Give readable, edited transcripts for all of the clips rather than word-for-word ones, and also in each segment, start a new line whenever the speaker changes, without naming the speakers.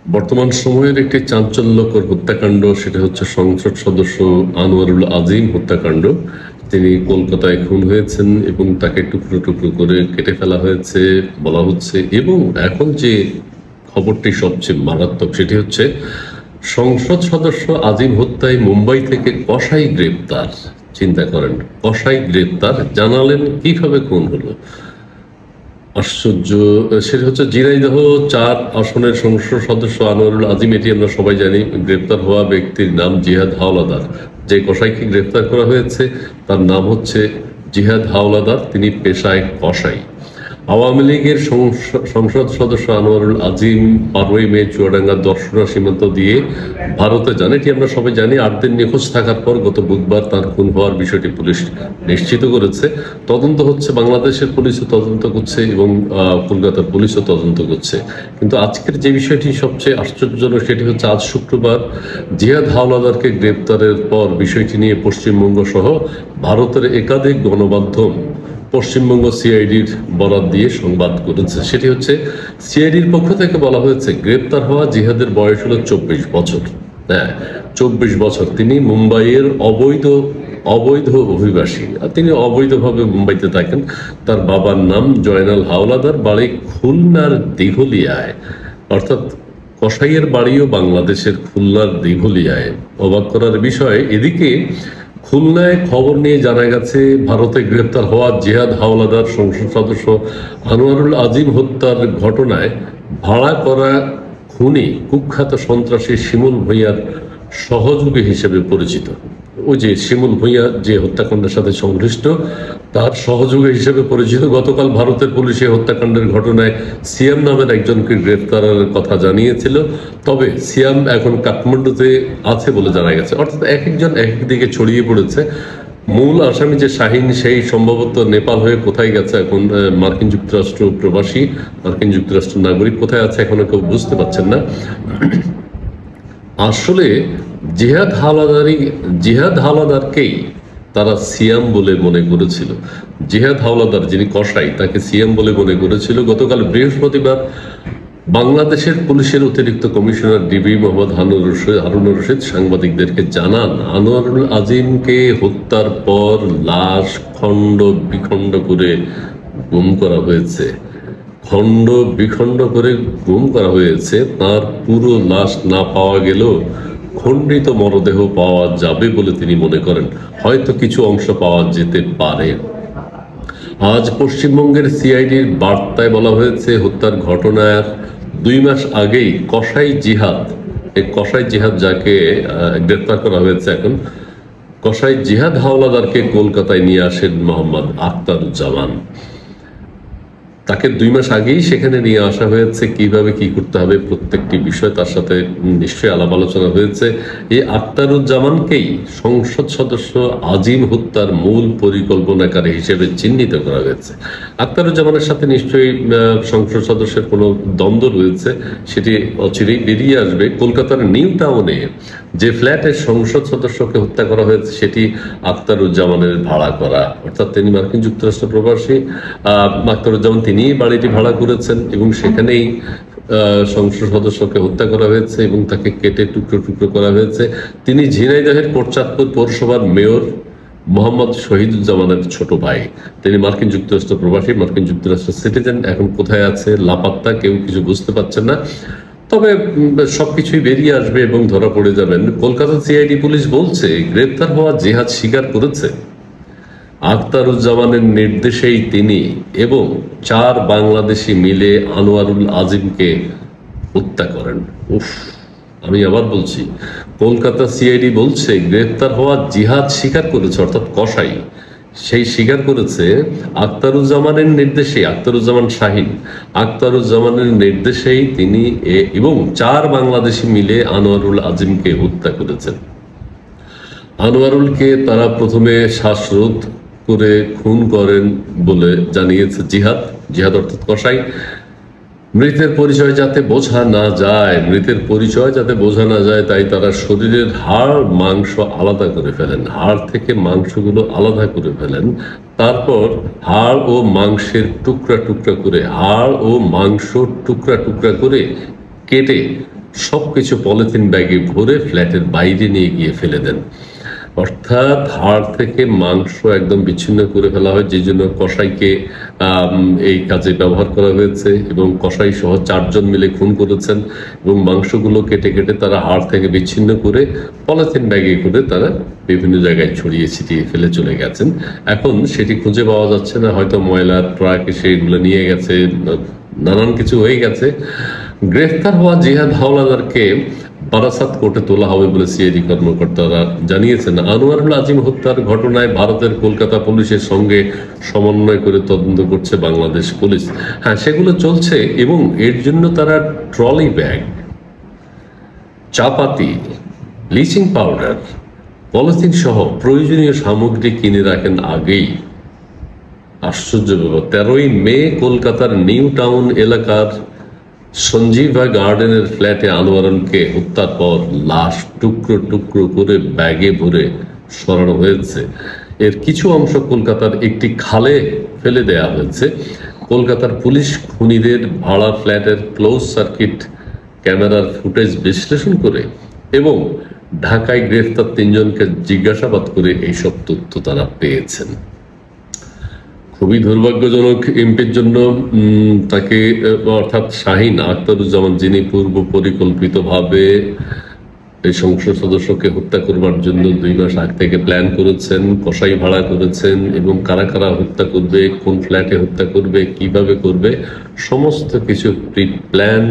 বর্তমান সময়ের একটি চাঞ্চল্যকর হত্যাকাণ্ড, সেটা হচ্ছে সংসদ সদস্য আনোয়ারুল আজিম হত্যাকাণ্ড। তিনি কলকাতায় খুন হয়েছেন এবং তাকে টুকরো টুকরো করে কেটে ফেলা হয়েছে বলা হচ্ছে। এবং এখন যে খবরটি সবচেয়ে মারাত্মক, সেটি হচ্ছে সংসদ সদস্য আজিম হত্যায় মুম্বাই থেকে কসাই গ্রেপ্তার। চিন্তা করেন, কসাই গ্রেপ্তার, জানালেন কিভাবে খুন হলো। আশ্চর্য। সেটা হচ্ছে ঝিনাইদহ ৪ আসনের সংসদ সদস্য আনোয়ারুল আজিম, এটি আমরা সবাই জানি। গ্রেপ্তার হওয়া ব্যক্তির নাম জিহাদ হাওলাদার। যে কসাইকে গ্রেপ্তার করা হয়েছে তার নাম হচ্ছে জিহাদ হাওলাদার, তিনি পেশায় কসাই। আওয়ামী লীগের সংসদ সদস্য আনোয়ারুল আজিম ১২ই মে চুয়াডাঙ্গার দর্শনা সীমান্ত দিয়ে ভারতে যান, এটি আমরা সবাই জানি। ৮ দিন নিখোঁজ থাকার পর গত বুধবার তার খুন হওয়ার বিষয়টি পুলিশ নিশ্চিত করেছে। তদন্ত হচ্ছে, বাংলাদেশের পুলিশও তদন্ত করছে এবং কলকাতার পুলিশও তদন্ত করছে। কিন্তু আজকের যে বিষয়টি সবচেয়ে আশ্চর্যজনক, সেটি হচ্ছে আজ শুক্রবার জিহাদ হাওলাদারকে গ্রেপ্তারের পর বিষয়টি নিয়ে পশ্চিমবঙ্গ সহ ভারতের একাধিক গণমাধ্যম পশ্চিমবঙ্গ সিআইডির বরাত দিয়ে সংবাদ করেছে। সেটি হচ্ছে, সিআইডির পক্ষ থেকে বলা হয়েছে গ্রেপ্তার হওয়া জিহাদের বয়স হলো ২৪ বছর। হ্যাঁ, ২৪ বছর। তিনি মুম্বাইয়ের অবৈধ অভিবাসী, আর তিনি অবৈধভাবে মুম্বাইতে থাকেন। তার বাবার নাম জয়নাল হাওলাদার, বাড়ি খুলনার দিঘলিয়ায়। অর্থাৎ কসাইয়ের বাড়িও বাংলাদেশের খুলনার দিঘলিয়ায়। অবাক করার বিষয়, এদিকে খুলনায় খবর নিয়ে জানা গেছে ভারতে গ্রেপ্তার হওয়া জিহাদ হাওলাদার সংসদ সদস্য আনোয়ারুল আজিম হত্যার ঘটনায় ভাড়া করা খুনি কুখ্যাত সন্ত্রাসী শিমুল ভূঁইয়ার সহযোগী হিসেবে পরিচিত। ওই যে শিমুল ভূঁইয়া যে হত্যাকাণ্ডের সাথে সংশ্লিষ্ট, তার সহযোগী হিসেবে পরিচিত। গতকাল ভারতের পুলিশ এই হত্যাকাণ্ডের ঘটনায় সিয়াম নামের একজনকে গ্রেফতারের কথা জানিয়েছিল। তবে সিয়াম এখন কাঠমান্ডুতে আছে বলে জানা গেছে। অর্থাৎ এক একজন এক একদিকে ছড়িয়ে পড়েছে। মূল আসামি যে শাহিন, সেই সম্ভবত নেপাল হয়ে কোথায় গেছে এখন, মার্কিন যুক্তরাষ্ট্র প্রবাসী, মার্কিন যুক্তরাষ্ট্র নাগরিক, কোথায় আছে এখনো কেউ বুঝতে পারছেন না। আসলে জিহাদ হাওলাদারকেই তারা সিয়াম বলে মনে করেছিল। জিহাদ হাওলাদার যিনি কসাই, তাকে সিয়াম বলে মনে করেছিল। গতকাল বৃহস্পতিবার বাংলাদেশের পুলিশের অতিরিক্ত কমিশনার ডিবি মোহাম্মদ হারুনুর রশিদ সাংবাদিকদেরকে জানান, আনোয়ারুল আজিমকে হত্যার পর লাশ খণ্ড বিখণ্ড করে গুম করা হয়েছে। খণ্ড বিখণ্ড করে গুম করা হয়েছে। তার পুরো লাশ না পাওয়া গেলেও খণ্ডিত মরদেহ পাওয়া যাবে বলে তিনি মনে করেন। হয়তো কিছু অংশ পাওয়া যেতে পারে। আজ পশ্চিমবঙ্গের সিআইডির বার্তায় বলা হয়েছে, হত্যার ঘটনার ২ মাস আগেই কসাই জিহাদ যাকে গ্রেফতার করা হয়েছে এখন, কসাই জিহাদ হাওলাদারকে কলকাতায় নিয়ে আসেন মোহাম্মদ আখতারুজ্জামান। তাকে ২ মাস আগেই সেখানে নিয়ে আসা হয়েছে। কিভাবে কি করতে হবে প্রত্যেকটি বিষয় তার সাথে নিশ্চয়ই আলাপ আলোচনা হয়েছে। এই আখতারুজ্জামানকেই সংসদ সদস্য আজিম হত্যার মূল পরিকল্পনাকারী হিসেবে চিহ্নিত করা হয়েছে। আখতারুজ্জামানের সাথে নিশ্চয়ই সংসদ সদস্যের কোনো দ্বন্দ্ব রয়েছে, সেটি অচিরেই বেরিয়ে আসবে। কলকাতার নিউ টাউনে যে ফ্ল্যাটে সংসদ সদস্যকে হত্যা করা হয়েছে সেটি আখতারুজ্জামানের ভাড়া করা। অর্থাৎ তিনি মার্কিন যুক্তরাষ্ট্র প্রবাসী। আখতারুজ্জামান তিনি বাড়িটি ভাড়া করেছেন এবং সেখানেই সংসদ সদস্যকে হত্যা করা হয়েছে এবং তাকে কেটে টুকরো টুকরো করা হয়েছে। তিনি ঝিনাইদহের কোটচাঁদপুর পৌরসভার মেয়র মোহাম্মদ শহীদুজ্জামানের ছোট ভাই। তিনি মার্কিন যুক্তরাষ্ট্র প্রবাসী, মার্কিন যুক্তরাষ্ট্রের সিটিজেন। এখন কোথায় আছে, লাপাত্তা, কেউ কিছু বুঝতে পারছেন না। তবে সবকিছুই বেরিয়ে আসবে এবং ধরা পড়ে যাবেন। কলকাতা সিআইডি পুলিশ বলছে, গ্রেপ্তার হওয়া জিহাদ স্বীকার করেছে আখতারুজ্জামানের নির্দেশেই তিনি এবং ৪ বাংলাদেশি মিলে আনোয়ারুল আজিমকে হত্যা করেন। আমি আবার বলছি, কলকাতা সিআইডি বলছে গ্রেপ্তার হওয়া জিহাদ স্বীকার করেছে, অর্থাৎ কসাই সেই স্বীকার করেছে আখতারুজ্জামানের নির্দেশে, আখতারুজ্জামান শাহিন, আখতারুজ্জামানের নির্দেশেই তিনি এবং ৪ বাংলাদেশি মিলে আনোয়ারুল আজিমকে হত্যা করেছেন। আনোয়ারুলকে তারা প্রথমে শ্বাসরোধ করে খুন করেন বলে জানিয়েছে জিহাদ অর্থাৎ কসাই। মৃতের পরিচয় যাতে বোঝা না যায়, তাই তারা শরীরের হাড় মাংস আলাদা করে ফেলেন, হাড় থেকে মাংসগুলো আলাদা করে ফেলেন। তারপর হাড় ও মাংসের টুকরা টুকরা করে কেটে সবকিছু পলিথিন ব্যাগে ভরে ফ্ল্যাটের বাইরে নিয়ে গিয়ে ফেলে দেন। অর্থাৎ হাড় থেকে মাংস একদম বিচ্ছিন্ন করে ফেলা হয়, যে জন্য কসাইকে এই কাজে ব্যবহার করা হয়েছে এবং কসাই সহ 4 জন মিলে খুন করেছেন এবং মাংসগুলো কেটে কেটে তারা হাড় থেকে বিচ্ছিন্ন করে পলিথিন ব্যাগে করে তারা বিভিন্ন জায়গায় ছড়িয়ে ছিটিয়ে ফেলে চলে গেছেন। এখন সেটি খুঁজে পাওয়া যাচ্ছে না, হয়তো ময়লার ট্রাক এসে এগুলো নিয়ে গেছে, নানান কিছু হয়ে গেছে। গ্রেফতার হওয়া জিহাদ হাওলাদারকে বারাসাত কোর্টে তোলা হবে বলে সিআইডি কর্মকর্তারা জানিয়েছেন। আনোয়ারুল আজিম হত্যার ঘটনায় ভারতের কলকাতা পুলিশের সঙ্গে সমন্বয় করে তদন্ত করছে বাংলাদেশ পুলিশ। হ্যাঁ, সেগুলো চলছে এবং এর জন্য তারা ট্রলি ব্যাগ, চাপাতি, ব্লিচিং পাউডার, পলিথিন সহ প্রয়োজনীয় সামগ্রী কিনে রাখেন আগেই। আশ্চর্য ব্যাপার, 13ই মে কলকাতার নিউ টাউন এলাকার সঞ্জীবা গার্ডেনের ফ্ল্যাটে আনোয়ারুলকে হত্যার পর লাশ টুকরো টুকরো করে ব্যাগে ভরে সরানো হয়েছে। এর কিছু অংশ কলকাতার একটি খালে ফেলে দেয়া হয়েছে। কলকাতার পুলিশ খুনিদের ভাড়া ফ্ল্যাটের ক্লোজ সার্কিট ক্যামেরার ফুটেজ বিশ্লেষণ করে এবং ঢাকায় গ্রেফতার 3 জনকে জিজ্ঞাসাবাদ করে এইসব তথ্য তারা পেয়েছেন। খুবই দুর্ভাগ্যজনক এমপির জন্য। তাকে অর্থাৎ শাহিন আখতারুজ্জামান, যিনি পূর্ব পরিকল্পিতভাবে এই সংসদ সদস্যকে হত্যা করবার জন্য 2 মাস আগ থেকে প্ল্যান করেছেন, কসাই ভাড়া করেছেন এবং কারা কারা হত্যা করবে, কোন ফ্ল্যাটে হত্যা করবে, কিভাবে করবে, সমস্ত কিছু প্রি প্ল্যান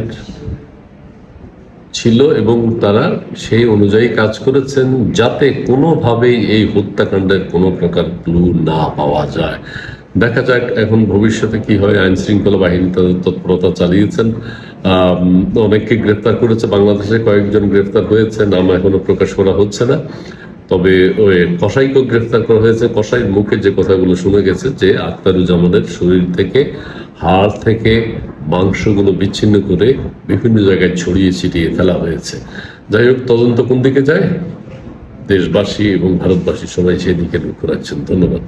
ছিল এবং তারা সেই অনুযায়ী কাজ করেছেন যাতে কোনোভাবেই এই হত্যাকাণ্ডের কোনো প্রকার ক্লু না পাওয়া যায়। দেখা যাক এখন ভবিষ্যতে কি হয়। আইন শৃঙ্খলা বাহিনী তাদের তৎপরতা চালিয়েছেন, অনেককে গ্রেফতার করেছে। বাংলাদেশে কয়েকজন গ্রেফতার হয়েছে, নাম এখনো প্রকাশ করা হচ্ছে না। তবে ওই কসাইকেও গ্রেফতার করা হয়েছে। কসাইয়ের মুখে যে কথাগুলো শুনে গেছে যে আখতারুজ্জামানের শরীর থেকে, হাড় থেকে মাংসগুলো বিচ্ছিন্ন করে বিভিন্ন জায়গায় ছড়িয়ে ছিটিয়ে ফেলা হয়েছে। যাই হোক, তদন্ত কোন দিকে যায়, দেশবাসী এবং ভারতবাসী সবাই সেদিকে লক্ষ্য রাখছেন। ধন্যবাদ।